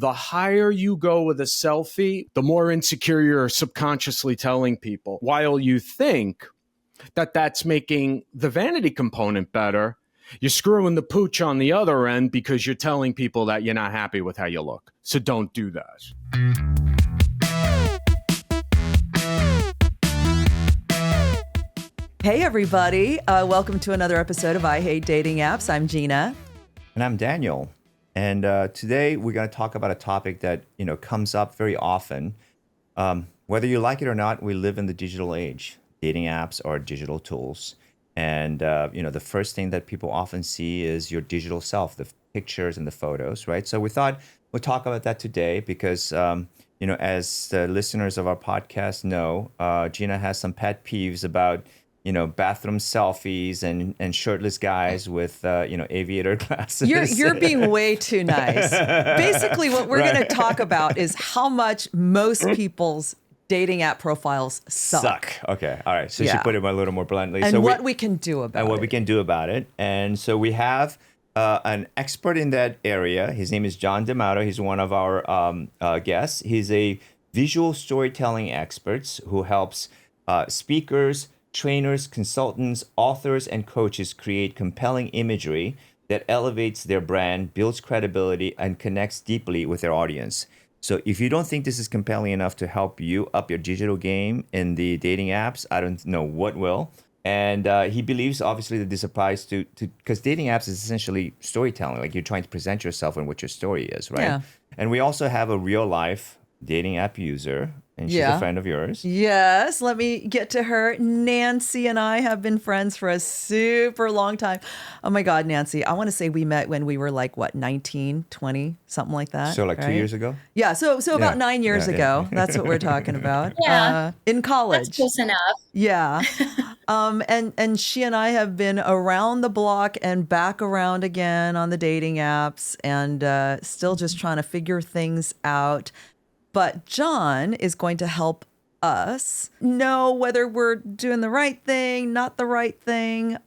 the higher you go with a selfie, the more insecure you're subconsciously telling people. While you think that that's making the vanity component better, you're screwing the pooch on the other end because you're telling people that you're not happy with how you look. So don't do that. Hey, everybody. Welcome to another episode of I Hate Dating Apps. I'm Jinah. And I'm Daniel. And today we're going to talk about a topic that, comes up very often. Whether you like it or not, we live in the digital age. Dating apps are digital tools. And, the first thing that people often see is your digital self, the pictures and the photos, right? So we thought we'll talk about that today because, as the listeners of our podcast know, Jinah has some pet peeves about bathroom selfies and shirtless guys with, aviator glasses. You're being way too nice. Basically, what we're going to talk about is how much most people's dating app profiles suck. Okay. All right. So she put it a little more bluntly. And so what we can do about it. And what we can do about it. And so we have an expert in that area. His name is DeMato. He's one of our guests. He's a visual storytelling expert who helps speakers, trainers, consultants, authors, and coaches create compelling imagery that elevates their brand, builds credibility, and connects deeply with their audience. So if you don't think this is compelling enough to help you up your digital game in the dating apps, I don't know what will. And he believes, obviously, that this applies to because dating apps is essentially storytelling. Like you're trying to present yourself and what your story is, right? Yeah. And we also have a real life dating app user, and she's a friend of yours. Yes, let me get to her. Nancy and I have been friends for a super long time. Oh my God, Nancy, I want to say we met when we were like, 19, 20, something like that. So like right? 2 years ago? Yeah, so about 9 years ago. That's what we're talking about. In college. That's close enough. Yeah. And she and I have been around the block and back around again on the dating apps and still just trying to figure things out. But John is going to help us know whether we're doing the right thing, not the right thing,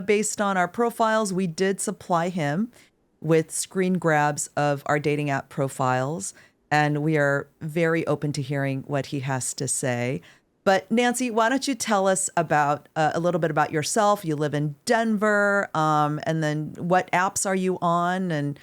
based on our profiles. We did supply him with screen grabs of our dating app profiles, and we are very open to hearing what he has to say. But Nancy, why don't you tell us about a little bit about yourself? You live in Denver, and then what apps are you on, and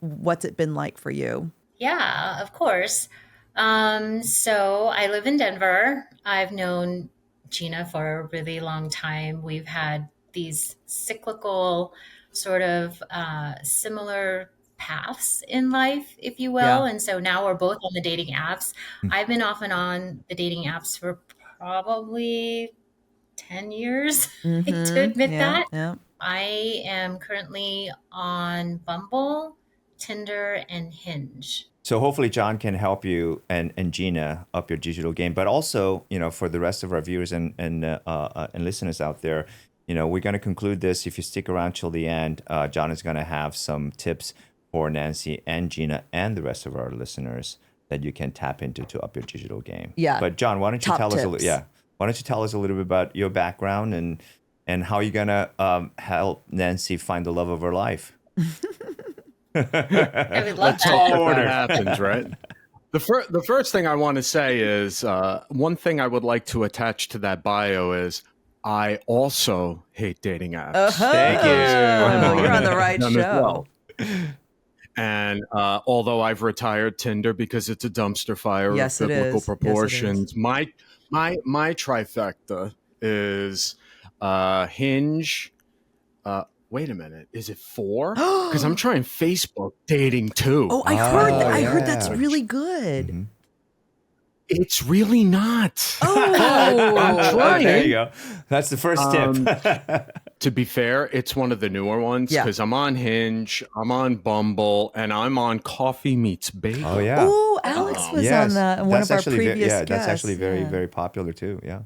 what's it been like for you? Yeah, of course. So I live in Denver. I've known Jinah for a really long time. We've had these cyclical sort of similar paths in life, if you will. Yeah. And so now we're both on the dating apps. I've been off and on the dating apps for probably 10 years, I hate to admit that. Yeah. I am currently on Bumble, Tinder, and Hinge. So hopefully John can help you and Jinah up your digital game, but also, for the rest of our viewers and listeners out there, we're going to conclude this. If you stick around till the end, John is going to have some tips for Nancy and Jinah and the rest of our listeners that you can tap into to up your digital game. Yeah. But John, why don't you tell us a little bit about your background and how you're going to help Nancy find the love of her life? I would love Let's hope that happens, right? The first thing I want to say is one thing I would like to attach to that bio is I also hate dating apps. Thank you. You're on the right show. Well. And although I've retired Tinder because it's a dumpster fire of biblical proportions, my trifecta is Hinge. Wait a minute. Is it 4? Because I'm trying Facebook dating too. Oh, I heard that's really good. Mm-hmm. It's really not. Oh, I'm trying. There you go. That's the first tip. To be fair, it's one of the newer ones because I'm on Hinge, I'm on Bumble, and I'm on Coffee Meets Bagel. Oh, yeah. Oh, Alex was on that. One of our previous guests. That's actually very, very popular too. Yeah.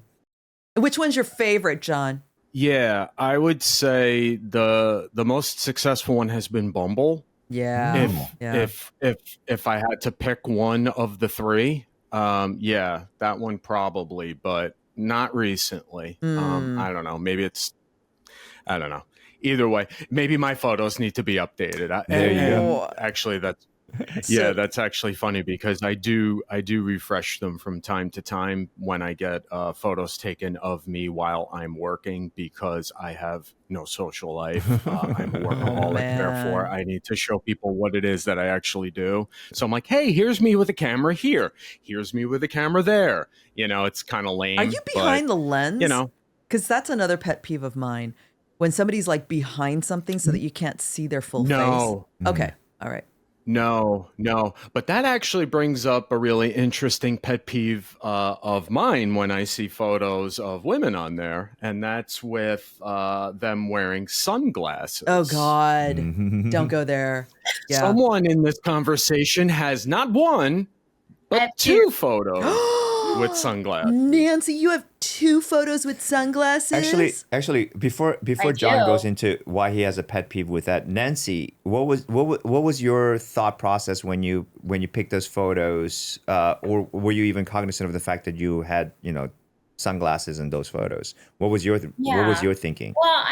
Which one's your favorite, John? Yeah, I would say the most successful one has been Bumble. Yeah. If I had to pick one of the three, that one probably, but not recently. I don't know. Maybe I don't know. Either way, maybe my photos need to be updated. There you go. Actually, Yeah, So, that's actually funny because I do refresh them from time to time when I get photos taken of me while I'm working because I have no social life. I'm a oh workaholic, therefore man. I need to show people what it is that I actually do. So I'm like, hey, here's me with a camera here. Here's me with a camera there. It's kind of Are you lame, but behind the you lens? know, Because that's another pet peeve of mine. When somebody's like behind something so that you can't see their full face. no. Okay. All right. No, no. But that actually brings up a really interesting pet peeve of mine when I see photos of women on there, and that's with them wearing Oh sunglasses. God. Don't go there. Yeah. Someone in this conversation has not one, I but have two. two photos with sunglasses. Nancy, you have 2 photos with sunglasses? Actually, before I John goes do. into why he has a pet peeve with that, Nancy, what was your thought process when you picked those photos, or were you even cognizant of the fact that you had sunglasses in those photos? What was your Yeah. thinking? Well,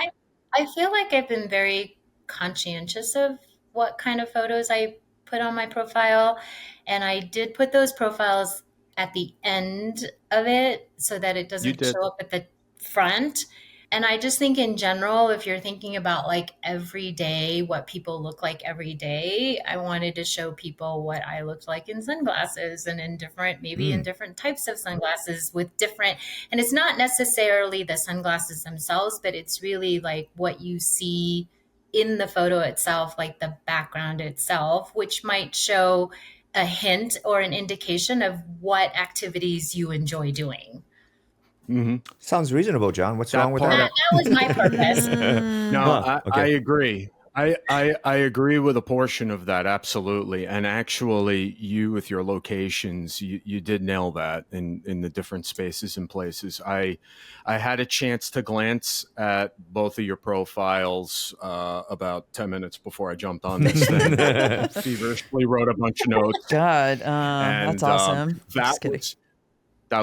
I feel like I've been very conscientious of what kind of photos I put on my profile, and I did put those profiles at the end of it so that it You doesn't did. show up at the front. And I just think in general, if you're thinking about like every day, what people look like every day, I wanted to show people what I looked like in sunglasses and in different, maybe in Mm. different types of sunglasses with different, and it's not necessarily the sunglasses themselves, but it's really like what you see in the photo itself, like the background itself, which might show a hint or an indication of what activities you enjoy doing. Hmm. Sounds reasonable, John. What's wrong That with part. that? That was my purpose. No, Mm, I Okay. agree. I agree with a portion of that, absolutely. And actually, you with your locations, you did nail that in the different spaces and places. I had a chance to glance at both of your profiles about 10 minutes before I jumped on this thing. Feverishly wrote a bunch of notes, God, that's and awesome. I'm that just kidding.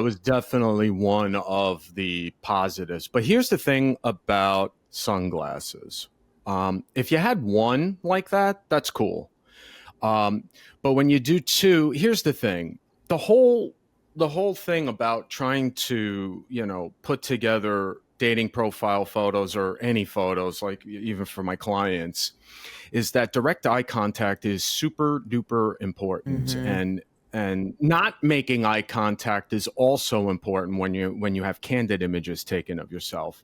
was definitely one of the positives. But here's the thing about sunglasses. If you had one like that, that's cool. Um, but when you do two, here's the thing. The whole thing about trying to, put together dating profile photos or any photos, like even for my clients, is that direct eye contact is super duper important, Hmm. and not making eye contact is also important when you have candid images taken of yourself.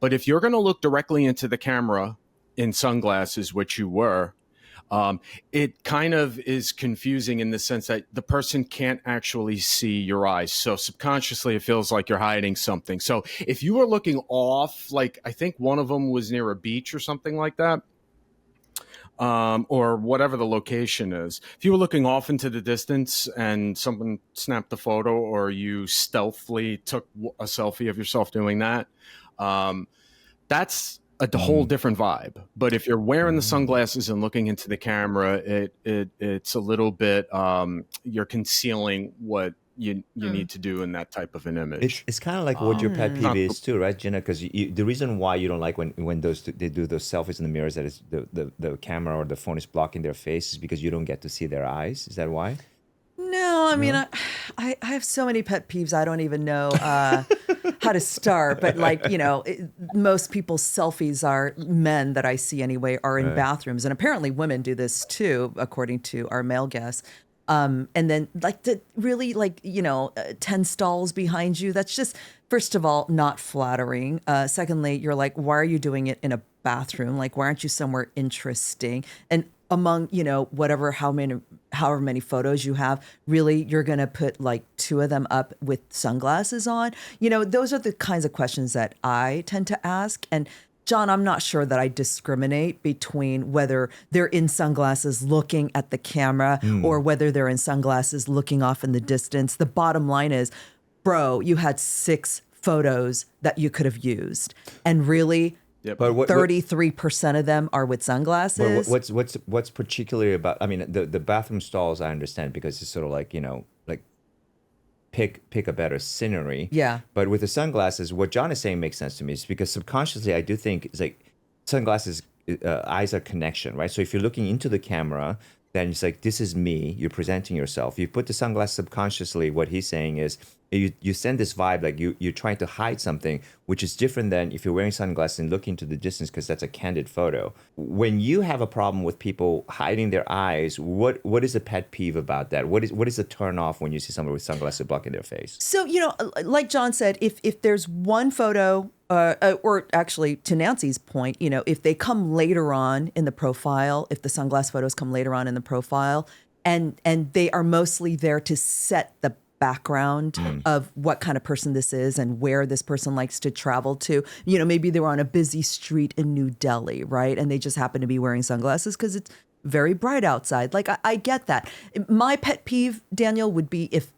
But if you're going to look directly into the camera in sunglasses, which you were, it kind of is confusing in the sense that the person can't actually see your eyes. So subconsciously, it feels like you're hiding something. So if you were looking off, like I think one of them was near a beach or something like that, or whatever the location is. If you were looking off into the distance and someone snapped a photo, or you stealthily took a selfie of yourself doing that, um, that's a whole Mm. different vibe. But if you're wearing the Oh. sunglasses and looking into the camera, it's a little bit, you're concealing what you Hmm. need to do in that type of an It's image. it's kind of like what your pet Hmm. peeve Not is too, right, Jenna? Because the reason why you don't like when they do those selfies in the mirrors, that is the camera or the phone is blocking their face, is because you don't get to see their eyes. Is that why? No, I mean, No. I have so many pet peeves. I don't even know how to start. But like, most people's selfies are men that I see anyway are in Right. bathrooms, and apparently women do this too, according to our male guests. And then like the really 10 stalls behind you. That's just, first of all, not flattering. Secondly, you're like, why are you doing it in a bathroom? Like, why aren't you somewhere interesting? And among, however many photos you have, really, you're going to put like 2 of them up with sunglasses on. Those are the kinds of questions that I tend to ask. And John, I'm not sure that I discriminate between whether they're in sunglasses looking at the camera or Mm. whether they're in sunglasses looking off in the distance. The bottom line is, bro, you had 6 photos that you could have used. And really, Yep. But what 33% of them are with but sunglasses. what's particularly about? I mean, the bathroom stalls I understand because it's sort of like like pick a better scenery. Yeah. But with the sunglasses, what John is saying makes sense to me. Is because subconsciously I do think it's like sunglasses eyes are connection, right? So if you're looking into the camera, then it's like, this is me. You're presenting yourself. You put the sunglasses subconsciously. What he's saying is you send this vibe like you're trying to hide something, which is different than if you're wearing sunglasses and looking to the distance, because that's a candid photo. When you have a problem with people hiding their eyes, what is a pet peeve about that? What is a turn off when you see somebody with sunglasses blocking their face? So, like John said, if there's one photo, or actually to Nancy's point, if they come later on in the profile, if the sunglass photos come later on in the profile, and they are mostly there to set the background of what kind of person this is and where this person likes to travel to. Maybe they were on a busy street in New Delhi, right? And they just happen to be wearing sunglasses because it's very bright outside. Like, I get that. My pet peeve, Daniel, would be if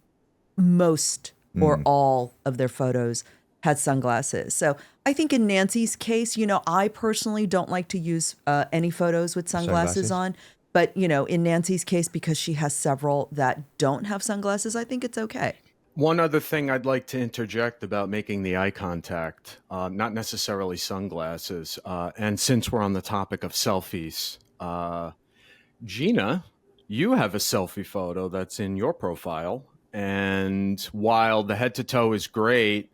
most or all of their photos had sunglasses. So I think in Nancy's case, I personally don't like to use any photos with sunglasses on. But, in Nancy's case, because she has several that don't have sunglasses, I think it's okay. One other thing I'd like to interject about making the eye contact, not necessarily sunglasses. And since we're on the topic of selfies, Jinah, you have a selfie photo that's in your profile. And while the head to toe is great,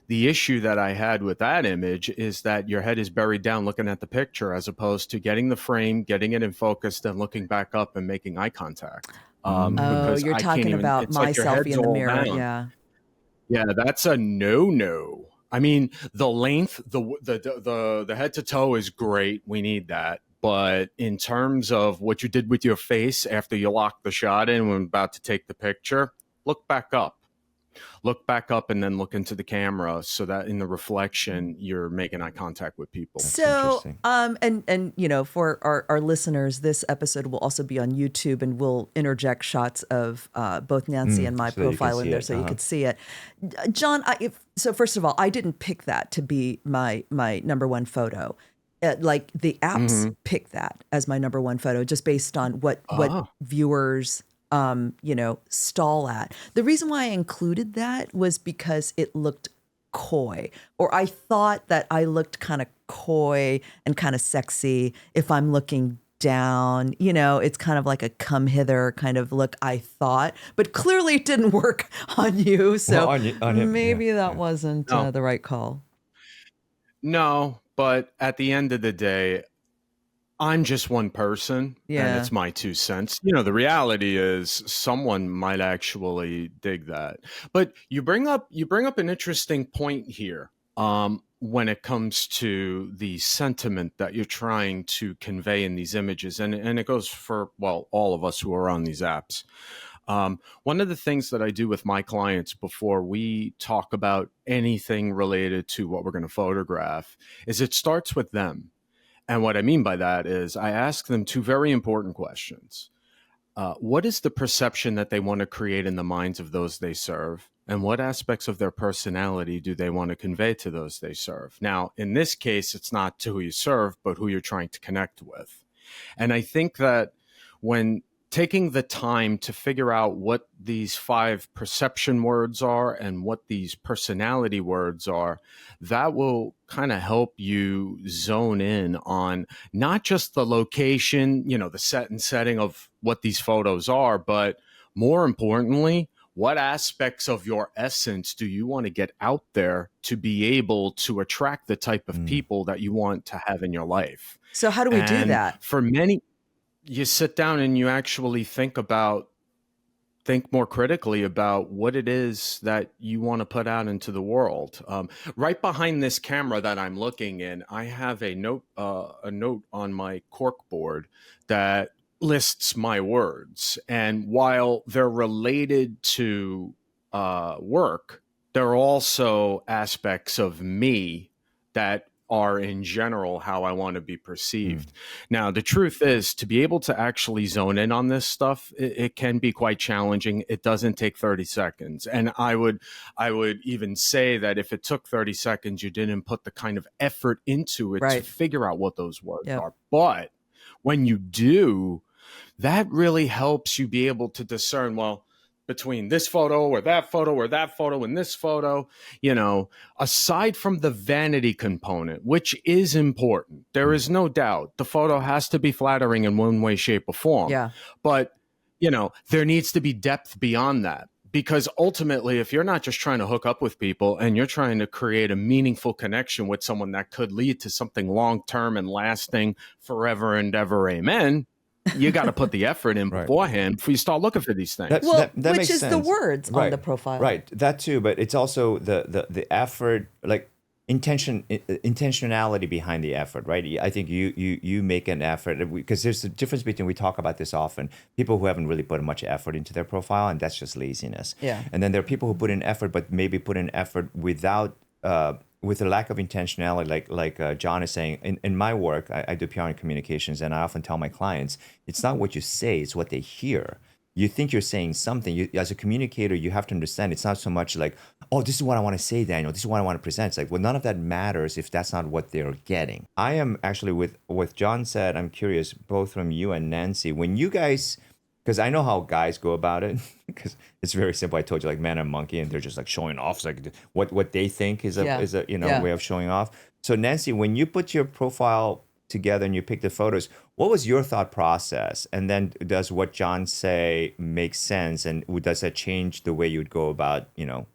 the issue that I had with that image is that your head is buried down looking at the picture as opposed to getting the frame, getting it in focus, then looking back up and making eye contact. You're talking about my selfie in the mirror. Yeah. Yeah, that's a no-no. I mean, the length, the head to toe is great. We need that. But in terms of what you did with your face after you locked the shot in when about to take the picture, look back up. Look back up and then look into the camera so that in the reflection, you're making eye contact with people. So, and for our listeners, this episode will also be on YouTube, and we'll interject shots of both Nancy and my profile in there so you could see it. John, so first of all, I didn't pick that to be my number one photo. Like the apps pick that as my number one photo just based on what viewers stall at. The reason why I included that was because it looked coy, or I thought that I looked kind of coy and kind of sexy if I'm looking down. It's kind of like a come hither kind of look, I thought, but clearly it didn't work on you. So maybe that wasn't the right call. No, but at the end of the day, I'm just one person, and it's my 2 cents. The reality is someone might actually dig that. But you bring up an interesting point here when it comes to the sentiment that you're trying to convey in these images, and it goes for, all of us who are on these apps. One of the things that I do with my clients before we talk about anything related to what we're going to photograph is it starts with them. And what I mean by that is I ask them 2 very important questions. What is the perception that they want to create in the minds of those they serve? And what aspects of their personality do they want to convey to those they serve? Now, in this case, it's not to who you serve, but who you're trying to connect with. And I think that when taking the time to figure out what these 5 perception words are and what these personality words are, that will kind of help you zone in on not just the location, the set and setting of what these photos are, but more importantly, what aspects of your essence do you want to get out there to be able to attract the type of people that you want to have in your life? So how do we do that? For many, you sit down and you actually think more critically about what it is that you want to put out into the world. Right behind this camera that I'm looking in, I have a note on my cork board that lists my words. And while they're related to work, there are also aspects of me that are in general how I want to be perceived. Now, the truth is, to be able to actually zone in on this stuff, it can be quite challenging. It doesn't take 30 seconds. And I would even say that if it took 30 seconds, you didn't put the kind of effort into it to figure out what those words are. But when you do, that really helps you be able to discern, between this photo or that photo or that photo and this photo. Aside from the vanity component, which is important, there is no doubt the photo has to be flattering in one way, shape, or form. Yeah. But, there needs to be depth beyond that. Because ultimately, if you're not just trying to hook up with people and you're trying to create a meaningful connection with someone that could lead to something long-term and lasting forever and ever, amen, you got to put the effort in beforehand before you start looking for these things. That which makes is sense. the words on Right. the profile. Right. That too, but it's also the effort, like intentionality behind the effort, right? I think you make an effort, because there's a difference between, we talk about this often, people who haven't really put much effort into their profile, and that's just laziness. Yeah. And then there are people who put in effort, but maybe put in effort without with a lack of intentionality, like John is saying. In my work, I do PR and communications, and I often tell my clients, it's not what you say, it's what they hear. You think you're saying something. You, as a communicator, you have to understand it's not so much like, oh, this is what I want to say, Daniel. This is what I want to present. It's like, well, none of that matters if that's not what they're getting. I am actually, with what John said, I'm curious, both from you and Nancy, when you guys, because I know how guys go about it, because it's very simple. I told you, like, man and monkey, and they're just like showing off. It's like what they think is a way of showing off. So Nancy, when you put your profile together and you pick the photos, what was your thought process? And then does what John say make sense? And does that change the way you'd go about,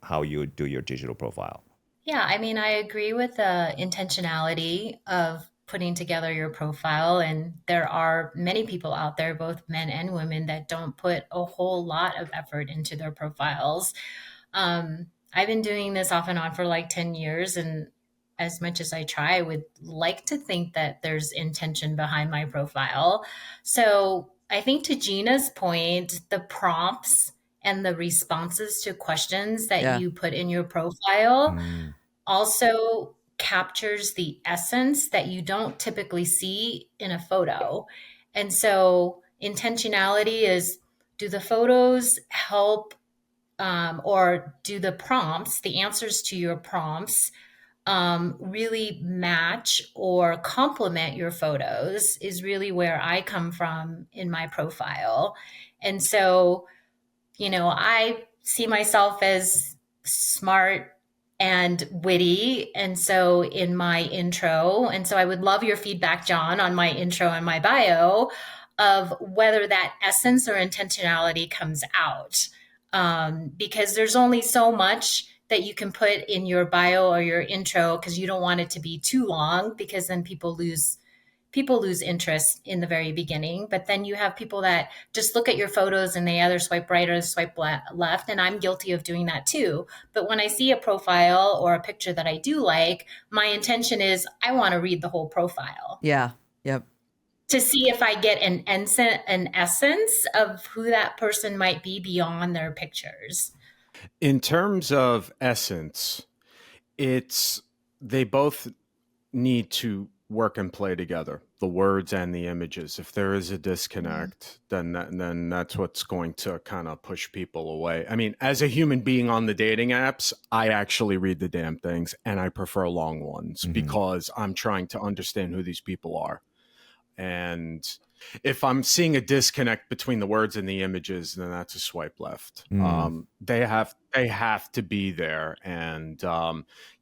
how you would do your digital profile? Yeah, I mean, I agree with the intentionality of putting together your profile. And there are many people out there, both men and women, that don't put a whole lot of effort into their profiles. I've been doing this off and on for like 10 years. And as much as I try, I would like to think that there's intention behind my profile. So I think, to Gina's point, the prompts and the responses to questions that you put in your profile also captures the essence that you don't typically see in a photo. And so intentionality is, do the photos help, or do the prompts, the answers to your prompts, really match or complement your photos, is really where I come from in my profile. And so, I see myself as smart and witty. And so in my intro, and so I would love your feedback, John, on my intro and my bio, of whether that essence or intentionality comes out. Because there's only so much that you can put in your bio or your intro, because you don't want it to be too long, because then people lose interest in the very beginning. But then you have people that just look at your photos and they either swipe right or swipe left. And I'm guilty of doing that too. But when I see a profile or a picture that I do like, my intention is, I want to read the whole profile. Yeah. Yep. To see if I get an essence of who that person might be beyond their pictures. In terms of essence, they both need to work and play together, the words and the images. If there is a disconnect, then that's what's going to kind of push people away. I mean, as a human being on the dating apps, I actually read the damn things, and I prefer long ones because I'm trying to understand who these people are. And if I'm seeing a disconnect between the words and the images, then that's a swipe left. They have to be there. And,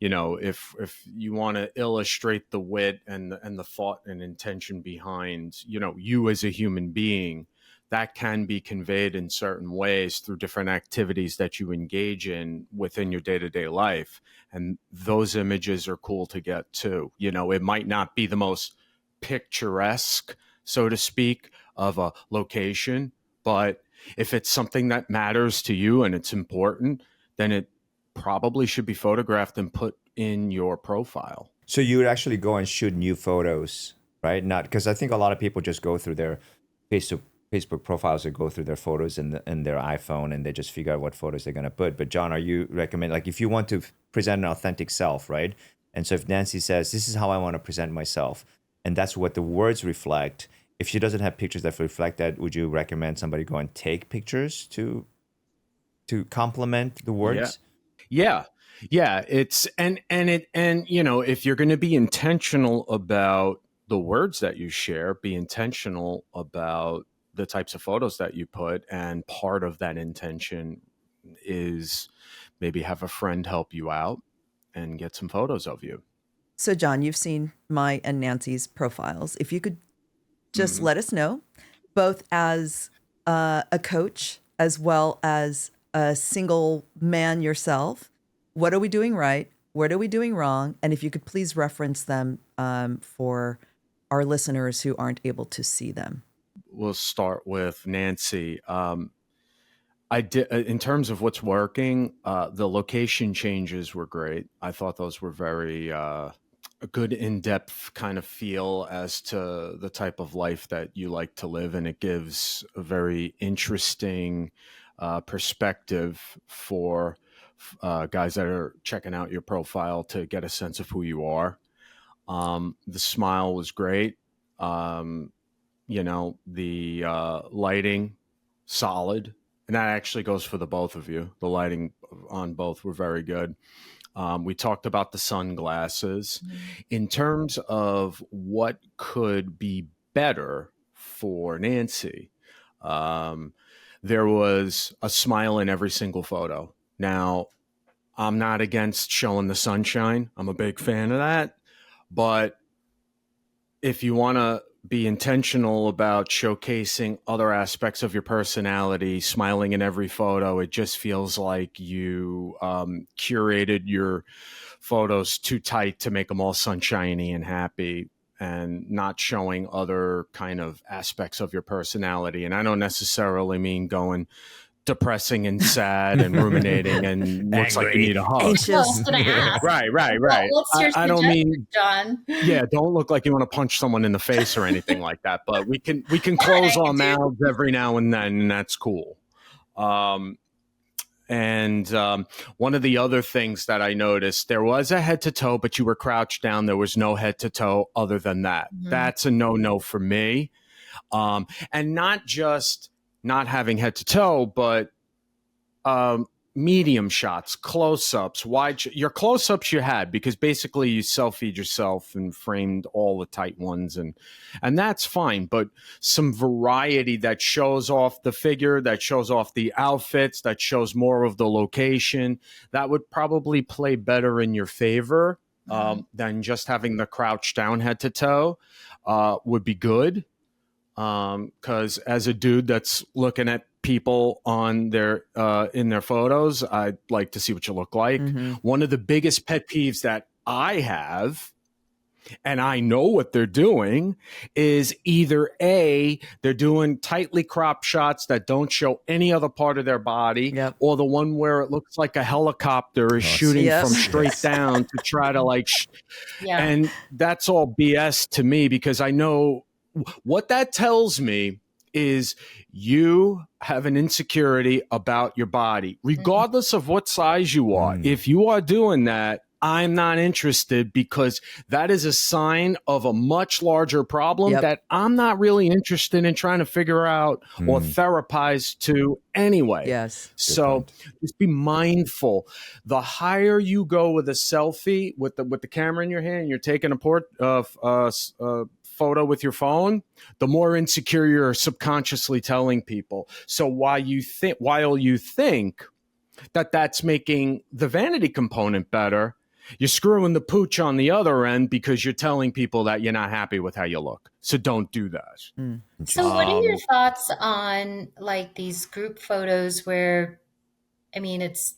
if you want to illustrate the wit and the thought and intention behind, you as a human being, that can be conveyed in certain ways through different activities that you engage in within your day-to-day life. And those images are cool to get too. It might not be the most picturesque, so to speak, of a location, but if it's something that matters to you and it's important, then it probably should be photographed and put in your profile. So you would actually go and shoot new photos, right? Not because I think a lot of people just go through their Facebook profiles, or go through their photos in their iPhone, and they just figure out what photos they're going to put. But John, are you recommend, like, if you want to present an authentic self, right? And so if Nancy says, this is how I want to present myself, and that's what the words reflect, if she doesn't have pictures that reflect that, would you recommend somebody go and take pictures to complement the words? Yeah. It's and if you're going to be intentional about the words that you share, be intentional about the types of photos that you put. And part of that intention is maybe have a friend help you out and get some photos of you. So, John, you've seen my and Nancy's profiles. If you could just let us know, both as a coach as well as a single man yourself, what are we doing right? What are we doing wrong? And if you could please reference them for our listeners who aren't able to see them. We'll start with Nancy. I did, in terms of what's working, the location changes were great. I thought those were very a good in-depth kind of feel as to the type of life that you like to live, and it gives a very interesting perspective for guys that are checking out your profile to get a sense of who you are. The smile was great. The lighting, solid. And that actually goes for the both of you. The lighting on both were very good. We talked about the sunglasses. In terms of what could be better for Nancy, there was a smile in every single photo. Now, I'm not against showing the sunshine. I'm a big fan of that. But if you want to be intentional about showcasing other aspects of your personality, smiling in every photo, it just feels like you curated your photos too tight to make them all sunshiny and happy, and not showing other kind of aspects of your personality. And I don't necessarily mean going depressing and sad and ruminating and looks like you need a hug. Well, I was going to ask. Right. What's your I don't mean, John? yeah, don't look like you want to punch someone in the face or anything like that. But we can close our mouths every now and then, and that's cool. One of the other things that I noticed, there was a head to toe, but you were crouched down. There was no head to toe other than that. That's a no for me. And not just not having head to toe, but medium shots, close-ups, your close-ups you had, because basically you selfied yourself and framed all the tight ones, and that's fine. But some variety that shows off the figure, that shows off the outfits, that shows more of the location, that would probably play better in your favor than just having the crouch down head to toe would be good. Because as a dude that's looking at people on their in their photos, I'd like to see what you look like. One of the biggest pet peeves that I have, and I know what they're doing, is either A, they're doing tightly cropped shots that don't show any other part of their body, or the one where it looks like a helicopter is shooting from straight down to try to and that's all BS to me, because I know what that tells me is you have an insecurity about your body, regardless of what size you are. If you are doing that, I'm not interested, because that is a sign of a much larger problem that I'm not really interested in trying to figure out or therapize to anyway. Yes. So just be mindful. The higher you go with a selfie with the camera in your hand, you're taking a photo with your phone, the more insecure you're subconsciously telling people. So while you think that that's making the vanity component better, you're screwing the pooch on the other end, because you're telling people that you're not happy with how you look. So don't do that. So what are your thoughts on these group photos where, it's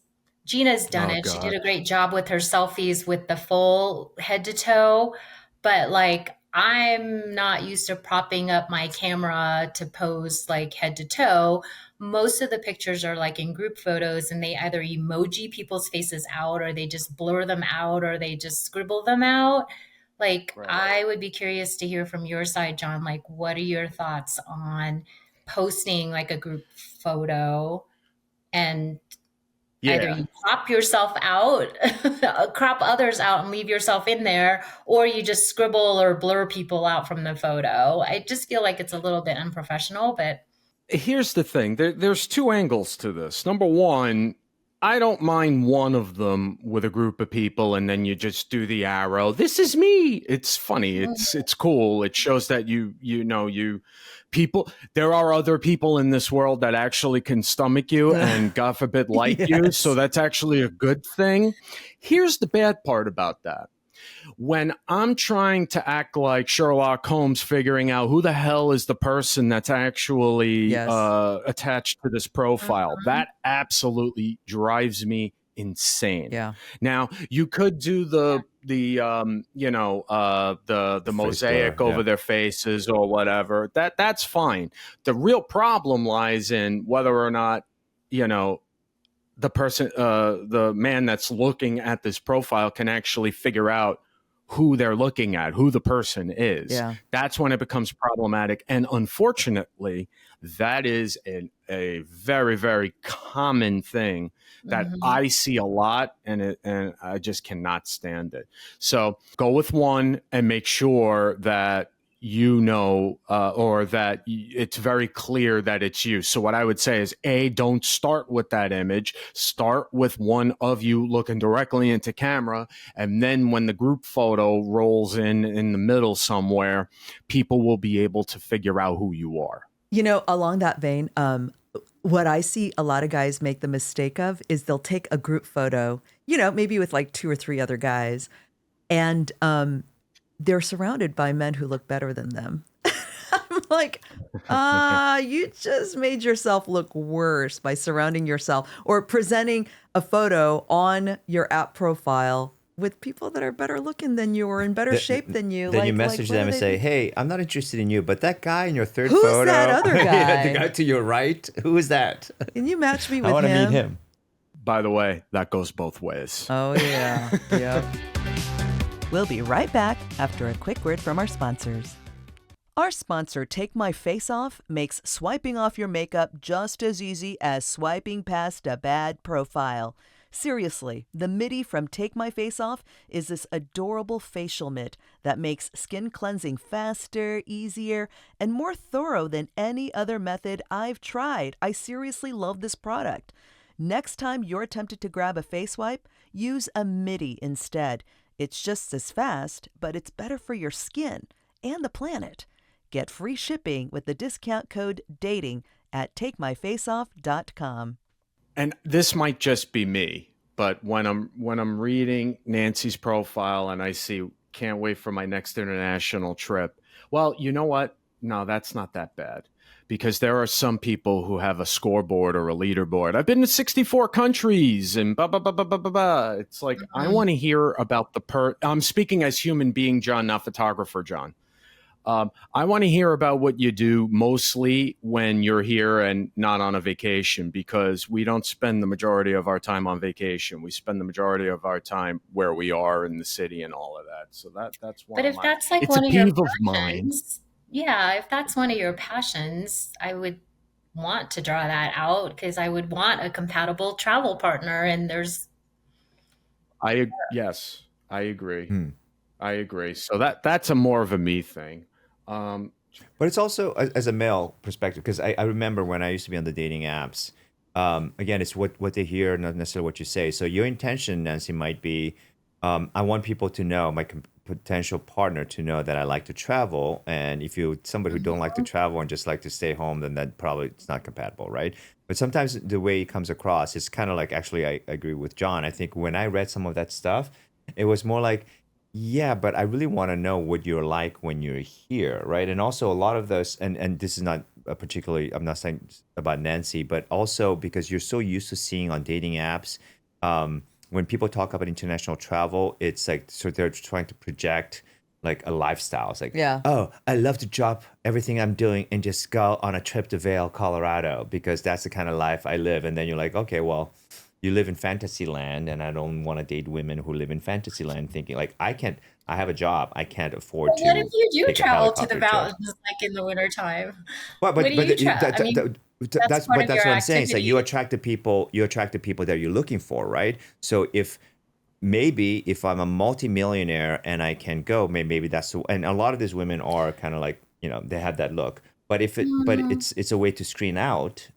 Jinah's done it. God. She did a great job with her selfies with the full head to toe, but I'm not used to propping up my camera to pose head to toe. Most of the pictures are in group photos, and they either emoji people's faces out, or they just blur them out, or they just scribble them out. I would be curious to hear from your side, John. What are your thoughts on posting a group photo, and either you crop yourself out, crop others out and leave yourself in there, or you just scribble or blur people out from the photo? I just feel like it's a little bit unprofessional, but... Here's the thing. There's two angles to this. Number one, I don't mind one of them with a group of people, and then you just do the arrow. This is me. It's funny. It's cool. It shows that you people. There are other people in this world that actually can stomach you, and God forbid, like you. So Yes. that's actually a good thing. Here's the bad part about that. When I'm trying to act like Sherlock Holmes, figuring out who the hell is the person that's actually Yes. attached to this profile, that absolutely drives me insane. Yeah. Now you could do the mosaic blur, over yeah. their faces or whatever. That's fine. The real problem lies in whether or not the person, the man that's looking at this profile can actually figure out who they're looking at, who the person is. Yeah. That's when it becomes problematic. And unfortunately, that is a very, very common thing that I see a lot, and I just cannot stand it. So go with one and make sure that or that it's very clear that it's you. So what I would say is, don't start with that image. Start with one of you looking directly into camera. And then when the group photo rolls in the middle somewhere, people will be able to figure out who you are. Along that vein, what I see a lot of guys make the mistake of is they'll take a group photo, maybe with like 2 or 3 other guys, and they're surrounded by men who look better than them. I'm like, you just made yourself look worse by surrounding yourself or presenting a photo on your app profile with people that are better looking than you or in better shape than you. Then you message them and say, hey, I'm not interested in you, but that guy in your third Who's photo. that other guy? The guy to your right. Who is that? Can you match me with I want to him? meet him. By the way, that goes both ways. Oh, yeah. Yep. We'll be right back after a quick word from our sponsors. Our sponsor, Take My Face Off, makes swiping off your makeup just as easy as swiping past a bad profile. Seriously, the MIDI from Take My Face Off is this adorable facial mitt that makes skin cleansing faster, easier, and more thorough than any other method I've tried. I seriously love this product. Next time you're tempted to grab a face wipe, use a MIDI instead. It's just as fast, but it's better for your skin and the planet. Get free shipping with the discount code DATING at takemyfaceoff.com. And this might just be me, but when I'm reading Nancy's profile and I see can't wait for my next international trip, well, you know what? No, that's not that bad. Because there are some people who have a scoreboard or a leaderboard. I've been to 64 countries and blah, blah, blah, blah, blah, blah, blah. It's like, I want to hear about I'm speaking as human being, John, not photographer, John. I want to hear about what you do mostly when you're here and not on a vacation, because we don't spend the majority of our time on vacation. We spend the majority of our time where we are in the city and all of that. So that's one. But if that's like it's one a of your peeve of mine. passions, yeah, if that's one of your passions, I would want to draw that out because I would want a compatible travel partner. And Yes, I agree. I agree. So that's a more of a me thing. But it's also as a male perspective, because I remember when I used to be on the dating apps. Again, it's what they hear, not necessarily what you say. So your intention, Nancy, might be, I want people to know, my potential partner to know that I like to travel. And if you're somebody who don't like to travel and just like to stay home, then that probably it's not compatible, right? But sometimes the way it comes across is kind of like, actually, I agree with John. I think when I read some of that stuff, it was more like, yeah, but I really want to know what you're like when you're here, right? And also a lot of those, and this is not particularly, I'm not saying about Nancy, but also because you're so used to seeing on dating apps, when people talk about international travel, it's like, so they're trying to project like a lifestyle. It's like, Yeah. oh, I love to drop everything I'm doing and just go on a trip to Vail, Colorado, because that's the kind of life I live. And then you're like, okay, well, you live in fantasy land, and I don't want to date women who live in fantasy land, thinking like, I have a job, I can't afford to. what if you do take a travel to the helicopter trip. mountains like in the wintertime? Well, What do you I mean, that's part of what your I'm saying. So activity. you attract the people that you're looking for, right? So if I'm a multimillionaire and I can go, maybe that's and a lot of these women are kind of like, they have that look. But but it's a way to screen out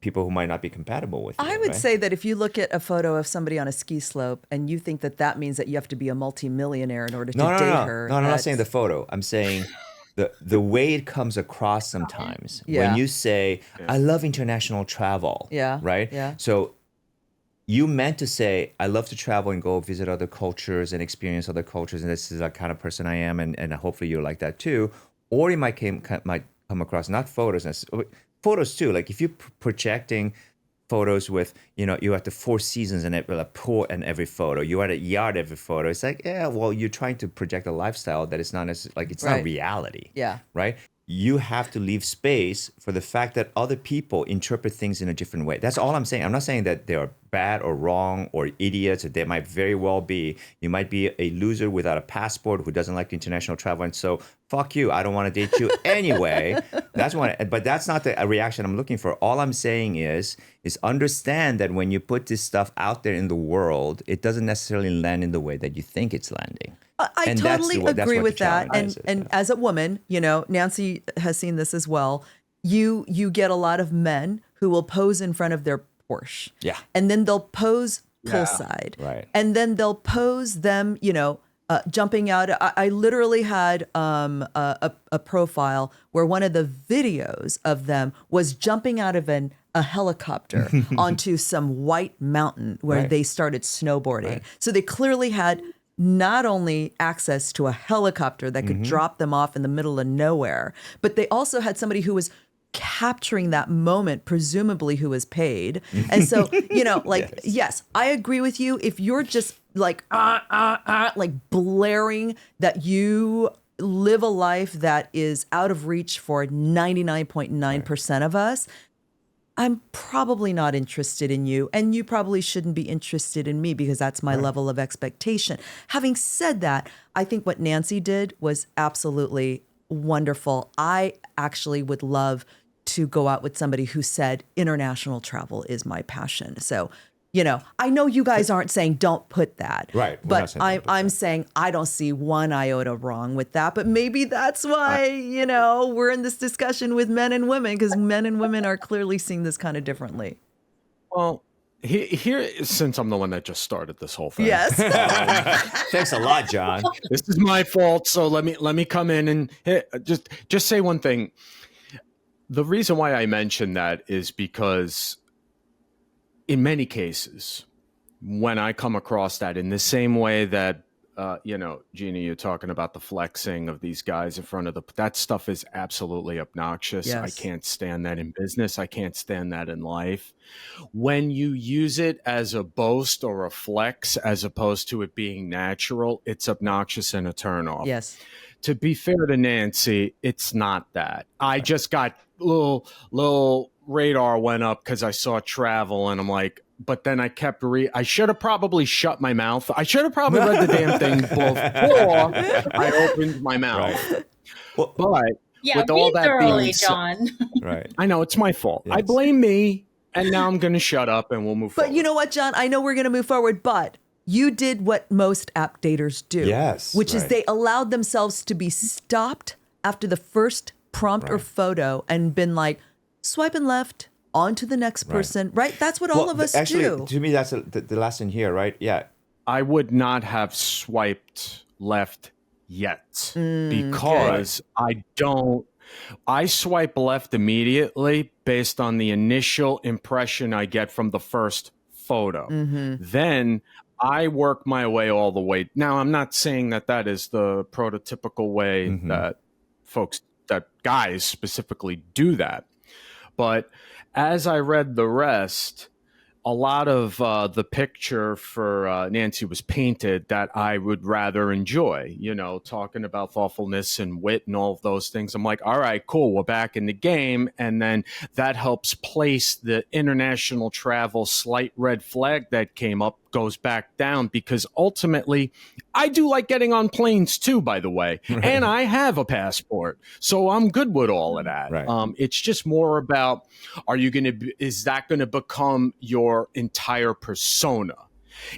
people who might not be compatible with you. I would right? say that if you look at a photo of somebody on a ski slope and you think that that means that you have to be a multimillionaire in order to date her. No, I'm not saying the photo. I'm saying the way it comes across sometimes. Yeah. When you say, I love international travel. Yeah. Right? Yeah. So you meant to say, I love to travel and go visit other cultures and experience other cultures, and this is the kind of person I am, and hopefully you're like that too. Or it might come across, not photos, photos too. Like if you're projecting photos with, you at the Four Seasons and a pool in every photo, you're at a yacht every photo. It's like, yeah, well, you're trying to project a lifestyle that is not necessarily, like, it's Right. not reality. Yeah. Right? You have to leave space for the fact that other people interpret things in a different way. That's all I'm saying. I'm not saying that they are bad or wrong or idiots. Or they might very well be. You might be a loser without a passport who doesn't like international travel, and so fuck you. I don't want to date you anyway. But that's not the reaction I'm looking for. All I'm saying is understand that when you put this stuff out there in the world, it doesn't necessarily land in the way that you think it's landing. I totally agree with that. And as a woman, Nancy has seen this as well. You get a lot of men who will pose in front of their Porsche. Yeah. And then they'll pose poolside. Right. And then they'll pose them, jumping out. I literally had a profile where one of the videos of them was jumping out of a helicopter onto some white mountain where Right. they started snowboarding. Right. So they clearly had not only access to a helicopter that could drop them off in the middle of nowhere, but they also had somebody who was capturing that moment, presumably who was paid. And so, yes, I agree with you. If you're just like, like blaring that you live a life that is out of reach for 99.9% of us, I'm probably not interested in you, and you probably shouldn't be interested in me because that's my level of expectation. Having said that, I think what Nancy did was absolutely wonderful. I actually would love to go out with somebody who said international travel is my passion. So, I know you guys aren't saying don't put that. Right. We're not But saying don't put I'm saying I don't see one iota wrong with that. But maybe that's why, we're in this discussion with men and women, because men and women are clearly seeing this kind of differently. Well, here, since I'm the one that just started this whole thing. Yes. Thanks a lot, John. This is my fault. So let me come in and just say one thing. The reason why I mention that is because in many cases, when I come across that in the same way that, Jinah, you're talking about the flexing of these guys in front of that stuff is absolutely obnoxious. Yes. I can't stand that in business. I can't stand that in life. When you use it as a boast or a flex, as opposed to it being natural, it's obnoxious and a turnoff. Yes. To be fair to Nancy, it's not that. I just got little radar went up because I saw travel, and I'm like, but then I kept I should have probably shut my mouth. I should have probably read the damn thing before I opened my mouth. Right. But Yeah, with all read that thoroughly, being said, John. Right. I know it's my fault. Yes. I blame me, and now I'm going to shut up and we'll move forward. But you know what, John? I know we're going to move forward, but you did what most app daters do. Yes, Which is right. they allowed themselves to be stopped after the first prompt or Right. photo and been like, swiping left, on to the next person, right? That's what all of us actually, do. to me, that's the lesson here, right? Yeah. I would not have swiped left yet because I swipe left immediately based on the initial impression I get from the first photo. Then I work my way all the way. Now, I'm not saying that is the prototypical way that guys specifically do that. But as I read the rest, a lot of the picture for Nancy was painted that I would rather enjoy, talking about thoughtfulness and wit and all of those things. I'm like, all right, cool. We're back in the game. And then that helps place the international travel slight red flag that came up goes back down, because ultimately I do like getting on planes too, by the way, and I have a passport, so I'm good with all of that. Right. It's just more about, is that going to become your entire persona?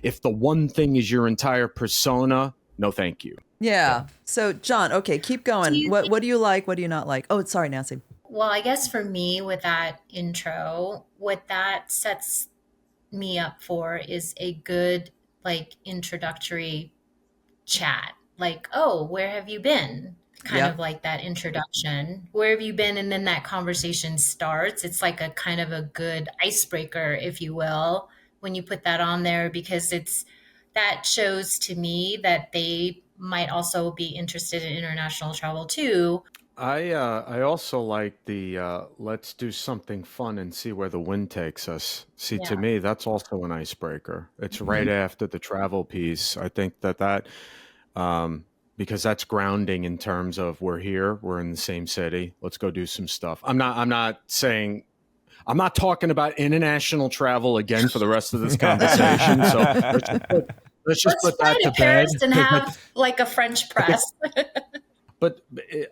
If the one thing is your entire persona, no, thank you. Yeah. So, John, okay, keep going. What do you like? What do you not like? Oh, sorry, Nancy. Well, I guess for me with that intro, what that sets me up for is a good like introductory chat. Like, oh, where have you been? Kind of Yep. like that introduction. Where have you been? And then that conversation starts. It's like a kind of a good icebreaker, if you will, when you put that on there, because that shows to me that they might also be interested in international travel too. I also like the let's do something fun and see where the wind takes us. See, Yeah. to me, that's also an icebreaker. It's right Mm-hmm. after the travel piece. I think that because that's grounding in terms of we're here, we're in the same city. Let's go do some stuff. I'm not talking about international travel again for the rest of this conversation. So let's just Let's put fly that to to bed. Paris and have like a French press. But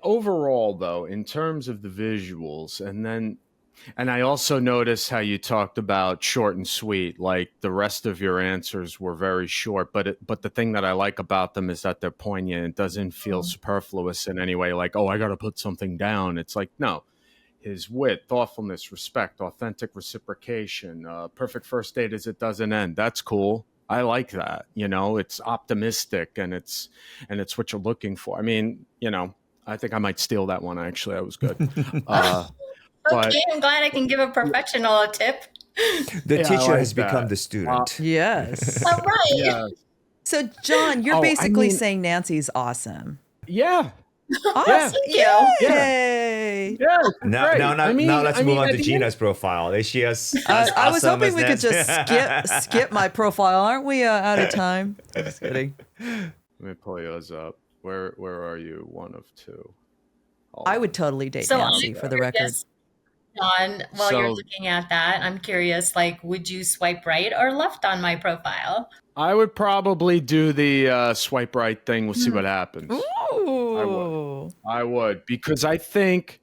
overall, though, in terms of the visuals, and I also noticed how you talked about short and sweet. Like the rest of your answers were very short, but the thing that I like about them is that they're poignant. It doesn't feel superfluous in any way. Like, oh, I got to put something down. It's like, no, his wit, thoughtfulness, respect, authentic reciprocation, perfect first date as it doesn't end. That's cool. I like that. It's optimistic and it's what you're looking for. I mean, I think I might steal that one. Actually, that was good. But Okay, I'm glad I can give a professional a tip. The yeah, I teacher like has become that. the student. Yes. All right. Yeah. So, John, you're Oh, I basically mean- saying Nancy's awesome. Yeah. Awesome. Thank you. Yay. Yeah. Now, Great. now let's move on to at the Jinah's profile. Is she as I was awesome hoping as we could Nancy? just skip my profile. Aren't we out of time? I'm just kidding. Let me pull yours up. Where are you? One of two. Hold I on. would totally date So Nancy I'm for the record. curious, John, while you're So- looking at that, I'm curious, like, would you swipe right or left on my profile? I would probably do the swipe right thing. We'll see what happens. Ooh. I would, because I think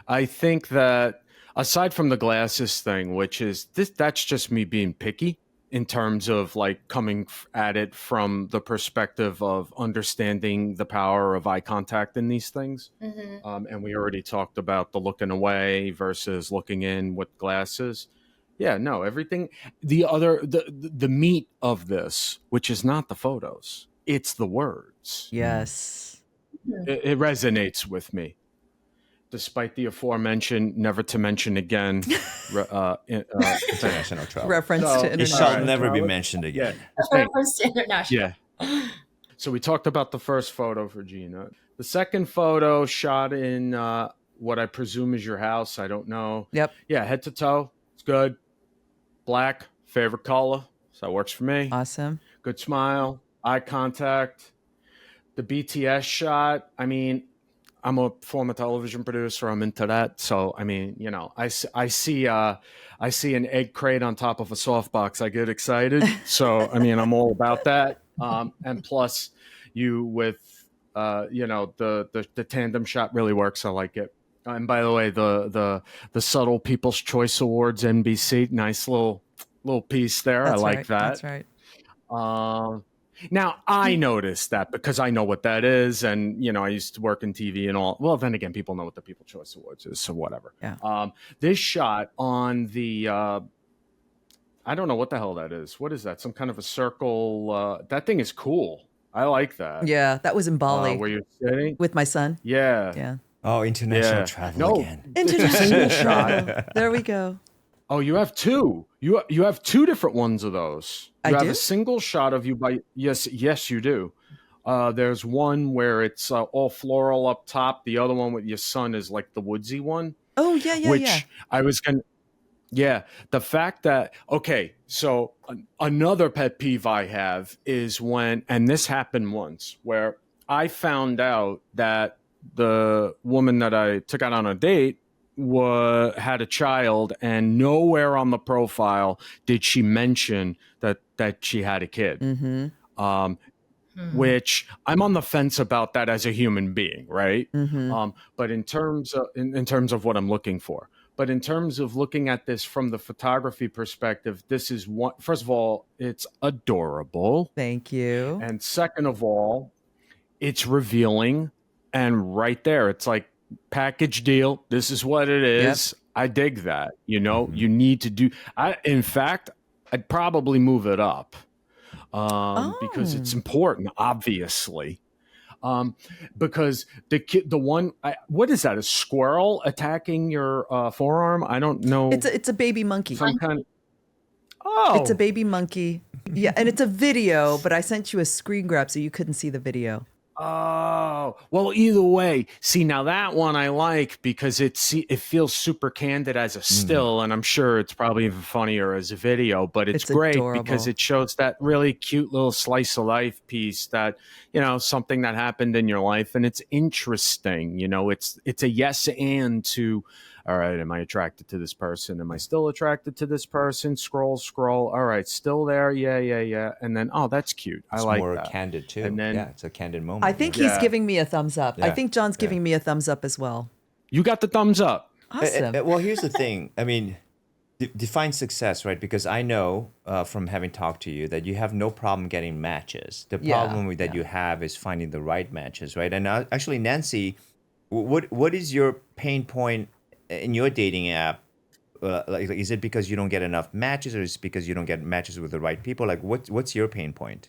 that aside from the glasses thing, which is that's just me being picky in terms of like coming at it from the perspective of understanding the power of eye contact in these things. Mm-hmm. And we already talked about the looking away versus looking in with glasses. Yeah, no, everything. The meat of this, which is not the photos, it's the words. Yes. It resonates with me, despite the aforementioned, never to mention again. International travel. Reference So- to It international. shall never be mentioned Yeah, again. Reference to international. yeah. So we talked about the first photo for Jinah. The second photo shot in what I presume is your house. I don't know. Yep. Yeah, head to toe. It's good. Black, favorite color. So that works for me. Awesome. Good smile, eye contact. The BTS shot. I mean, I'm a former television producer. I'm into that. So, I mean, I see an egg crate on top of a softbox. I get excited. So, I mean, I'm all about that. And plus, you with, the tandem shot really works. I like it. And by the way, the subtle People's Choice Awards, NBC, nice little piece there. That's I like right. that. That's right. Now I noticed that because I know what that is, and I used to work in TV and all. Well, then again, people know what the People's Choice Awards is, so whatever. Yeah. This shot on the I don't know what the hell that is. What is that? Some kind of a circle? That thing is cool. I like that. Yeah, that was in Bali Where you're sitting? with my son. Yeah. Yeah. Oh, international Yeah. travel No. again. International shot. travel. There we go. Oh, you have two. You have two different ones of those. I You have do? a single shot of you by yes, you do. There's one where it's all floral up top. The other one with your son is like the woodsy one. Oh, yeah. which I was gonna. Yeah, the fact that so another pet peeve I have is when, and this happened once, where I found out that the woman that I took out on a date had a child, and nowhere on the profile did she mention that she had a kid. Mm-hmm. Which I'm on the fence about that as a human being, right? Mm-hmm. But in terms of what I'm looking for, but in terms of looking at this from the photography perspective, this is one. First of all, it's adorable, Thank you. and second of all, it's revealing. And right there, it's like package deal. This is what it is. I dig that. You know, you need to do. In fact, I'd probably move it up because it's important, obviously. Because the one, what is that? A squirrel attacking your forearm? I don't know. It's a baby monkey. Some kind of. Oh, It's a baby monkey. Yeah, and it's a video, but I sent you a screen grab so you couldn't see the video. Oh, well, either way. See, now that one I like because it feels super candid as a still, and I'm sure it's probably even funnier as a video, but it's great adorable. because it shows that really cute little slice of life piece that, you know, something that happened in your life, and it's interesting. You know, it's a yes and to, all right, am I attracted to this person? Am I still attracted to this person? Scroll. All right, still there. Yeah. And then, oh, that's cute. I It's like more that. candid too. And then, it's a candid moment. I think he's giving me a thumbs up. I think John's giving me a thumbs up as well. you got the thumbs up. Awesome. Well, here's the thing. I mean, define success, right? Because I know from having talked to you that you have no problem getting matches. The problem that you have is finding the right matches, right? And actually, Nancy, what is your pain point in your dating app? Like, is it because you don't get enough matches, or is it because you don't get matches with the right people? Like, what's your pain point?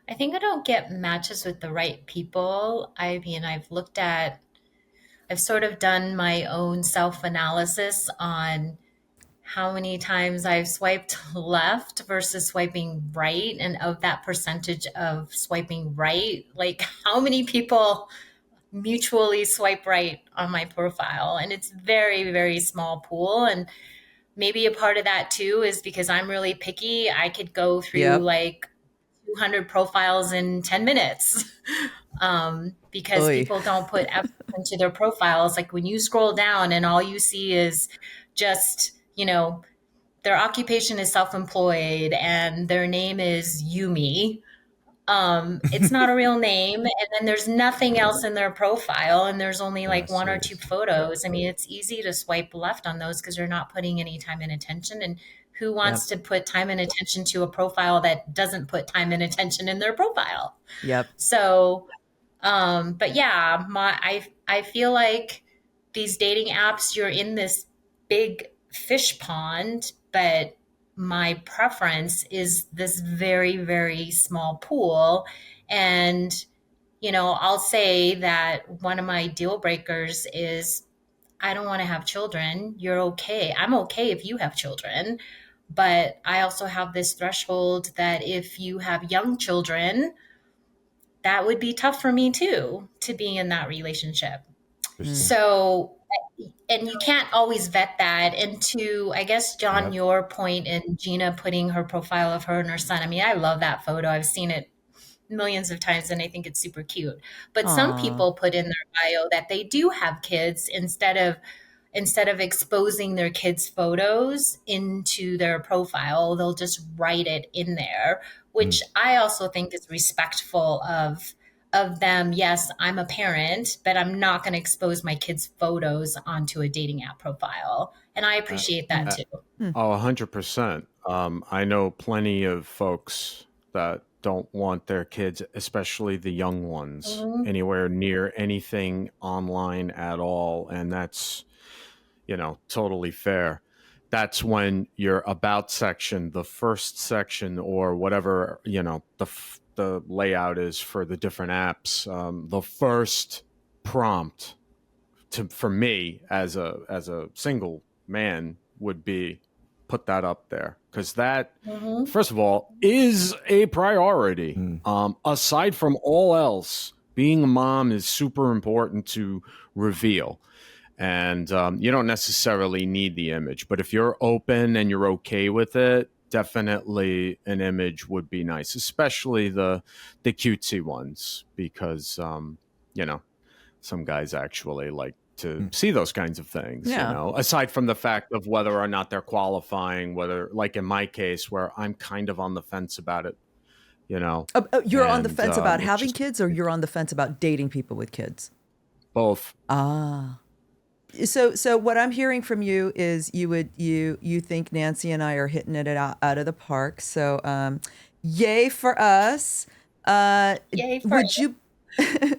I think I don't get matches with the right people. I mean, I've sort of done my own self-analysis on how many times I've swiped left versus swiping right. And of that percentage of swiping right, like how many people mutually swipe right on my profile? And it's very, very small pool. And maybe a part of that too is because I'm really picky. I could go through like 200 profiles in 10 minutes because people don't put effort into their profiles. Like when you scroll down and all you see is just, you know, their occupation is self-employed and their name is Yumi. It's not a real name. And then there's nothing else in their profile. And there's only like one or two photos. I mean, it's easy to swipe left on those because you're not putting any time and attention. And who wants to put time and attention to a profile that doesn't put time and attention in their profile? Yep. So, but yeah, I feel like these dating apps, you're in this big fish pond, but my preference is this very, very small pool. And, you know, I'll say that one of my deal breakers is I don't want to have children. You're okay. I'm okay if you have children. But I also have this threshold that if you have young children, that would be tough for me too, to be in that relationship. So, and you can't always vet that. And to, I guess, John, your point in Jinah putting her profile of her and her son. I mean, I love that photo. I've seen it millions of times and I think it's super cute. But some people put in their bio that they do have kids instead of exposing their kids' photos into their profile, they'll just write it in there, which I also think is respectful of them. Yes, I'm a parent, but I'm not going to expose my kids' photos onto a dating app profile. And I appreciate that too. Oh, 100%. I know plenty of folks that don't want their kids, especially the young ones, anywhere near anything online at all. And that's, you know, totally fair. That's when your about section, the first section, or whatever, you know, the layout is for the different apps. The first prompt for me as a single man would be put that up there, because that, first of all, is a priority. Aside from all else, being a mom is super important to reveal. And you don't necessarily need the image, but if you're open and you're okay with it, definitely an image would be nice, especially the cutesy ones, because you know, some guys actually like to see those kinds of things. You know, aside from the fact of whether or not they're qualifying, whether, like in my case, where I'm kind of on the fence about it. You know, you're on the fence about having kids, or you're on the fence about dating people with kids? Both. So what I'm hearing from you is you think Nancy and I are hitting it out of the park. So yay for us. Yay for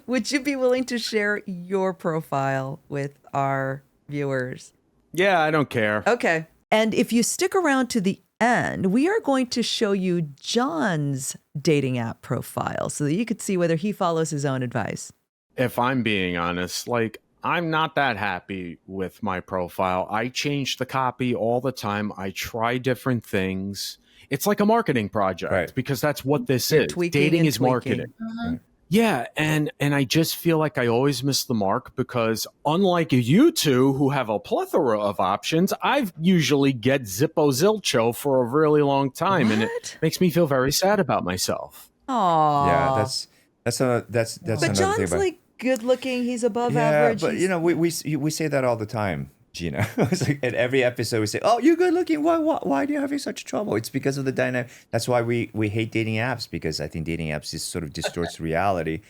Would you be willing to share your profile with our viewers? Yeah, I don't care. Okay. And if you stick around to the end, we are going to show you John's dating app profile so that you could see whether he follows his own advice. If I'm being honest, like, I'm not that happy with my profile. I change the copy all the time. I try different things. It's like a marketing project, Right. because that's what this You're is. tweaking Dating and is tweaking. marketing. Right. Yeah, and I just feel like I always miss the mark, because unlike you two who have a plethora of options, I've usually get Zippo Zilcho for a really long time, and it What? makes me feel very sad about myself. Aww. Yeah, that's But another thing John's about. like good looking. He's above Yeah, average. but He's- you know, we say that all the time, Gina. It's like at every episode we say, "Oh, you're good looking. Why do you having such trouble?" It's because of the dynamic. That's why we hate dating apps, because I think dating apps just sort of distorts reality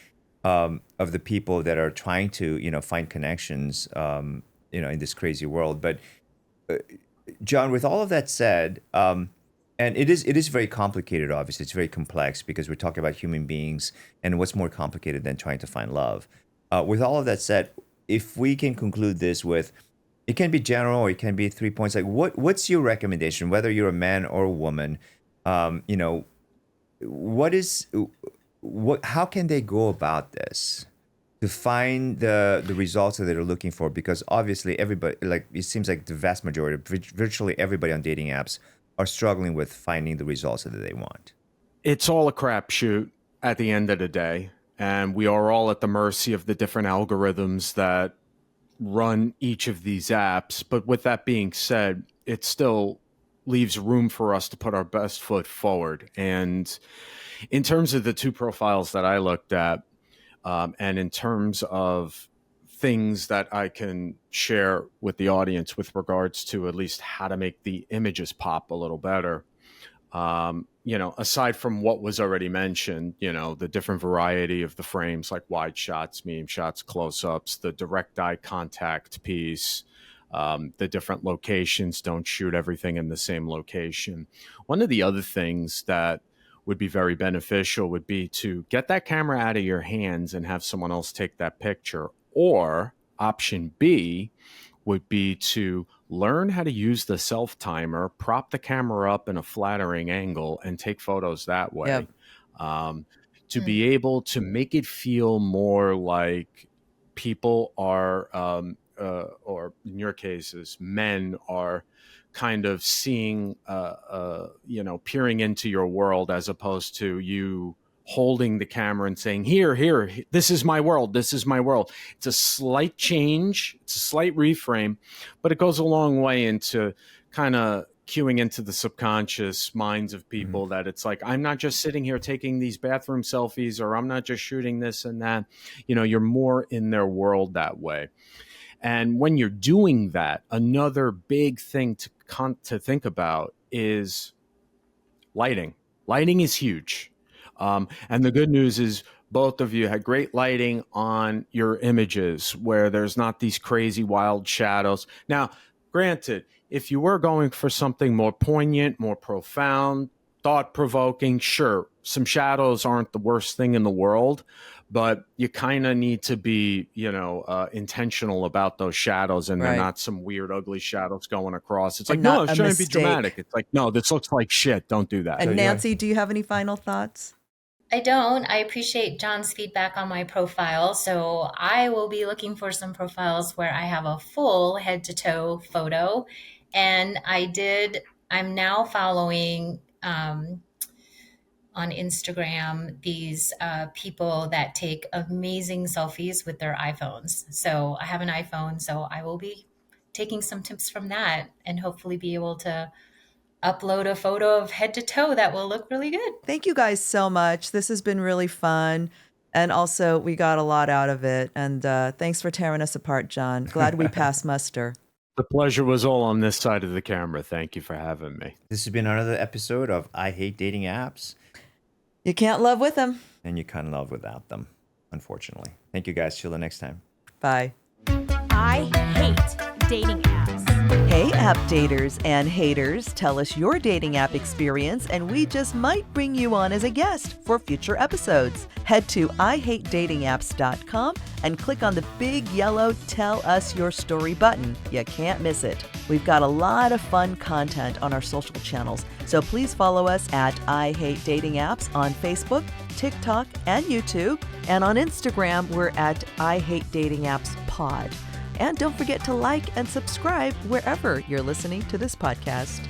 of the people that are trying to find connections in this crazy world. But John, with all of that said, and it is very complicated. Obviously, it's very complex because we're talking about human beings, and what's more complicated than trying to find love. With all of that said, if we can conclude this with, it can be general or it can be 3 points. Like, what's your recommendation, whether you're a man or a woman? How can they go about this to find the results that they're looking for? Because obviously everybody, like, it seems like the vast majority, virtually everybody on dating apps are struggling with finding the results that they want. It's all a crapshoot at the end of the day, and we are all at the mercy of the different algorithms that run each of these apps. But with that being said, it still leaves room for us to put our best foot forward. And in terms of the two profiles that I looked at, and in terms of things that I can share with the audience with regards to at least how to make the images pop a little better, aside from what was already mentioned, the different variety of the frames, like wide shots, medium shots, close-ups, the direct eye contact piece, the different locations, don't shoot everything in the same location. One of the other things that would be very beneficial would be to get that camera out of your hands and have someone else take that picture. Or option B would be to learn how to use the self timer, prop the camera up in a flattering angle, and take photos that way. Yep. To be able to make it feel more like people are, or in your cases, men are kind of seeing, peering into your world, as opposed to you holding the camera and saying, here, this is my world. This is my world. It's a slight change. It's a slight reframe, but it goes a long way into kind of cueing into the subconscious minds of people that it's like, I'm not just sitting here taking these bathroom selfies, or I'm not just shooting this and that. You're more in their world that way. And when you're doing that, another big thing to think about is lighting. Lighting is huge. And the good news is both of you had great lighting on your images where there's not these crazy wild shadows. Now, granted, if you were going for something more poignant, more profound, thought-provoking, sure, some shadows aren't the worst thing in the world, but you kind of need to be, intentional about those shadows, and they're Right. not some weird, ugly shadows going across. It's And like, no, I not was a trying to be mistake. dramatic. It's like, no, this looks like shit. Don't do that. And yeah. Nancy, do you have any final thoughts? I don't. I appreciate John's feedback on my profile. So I will be looking for some profiles where I have a full head to toe photo. And I'm now following on Instagram these people that take amazing selfies with their iPhones. So I have an iPhone, so I will be taking some tips from that and hopefully be able to upload a photo of head to toe that will look really good. Thank you guys so much. This has been really fun. And also, we got a lot out of it. And thanks for tearing us apart, John. Glad we passed muster. The pleasure was all on this side of the camera. Thank you for having me. This has been another episode of I Hate Dating Apps, You can't love with them. and you can't love without them, unfortunately. Thank you guys. Till the next time. Bye. I hate dating apps. Hey, app daters and haters, tell us your dating app experience and we just might bring you on as a guest for future episodes. Head to IHateDatingApps.com and click on the big yellow Tell Us Your Story button. You can't miss it. We've got a lot of fun content on our social channels, so please follow us at I Hate Dating Apps on Facebook, TikTok, and YouTube. And on Instagram, we're at I Hate Dating Apps Pod. And don't forget to like and subscribe wherever you're listening to this podcast.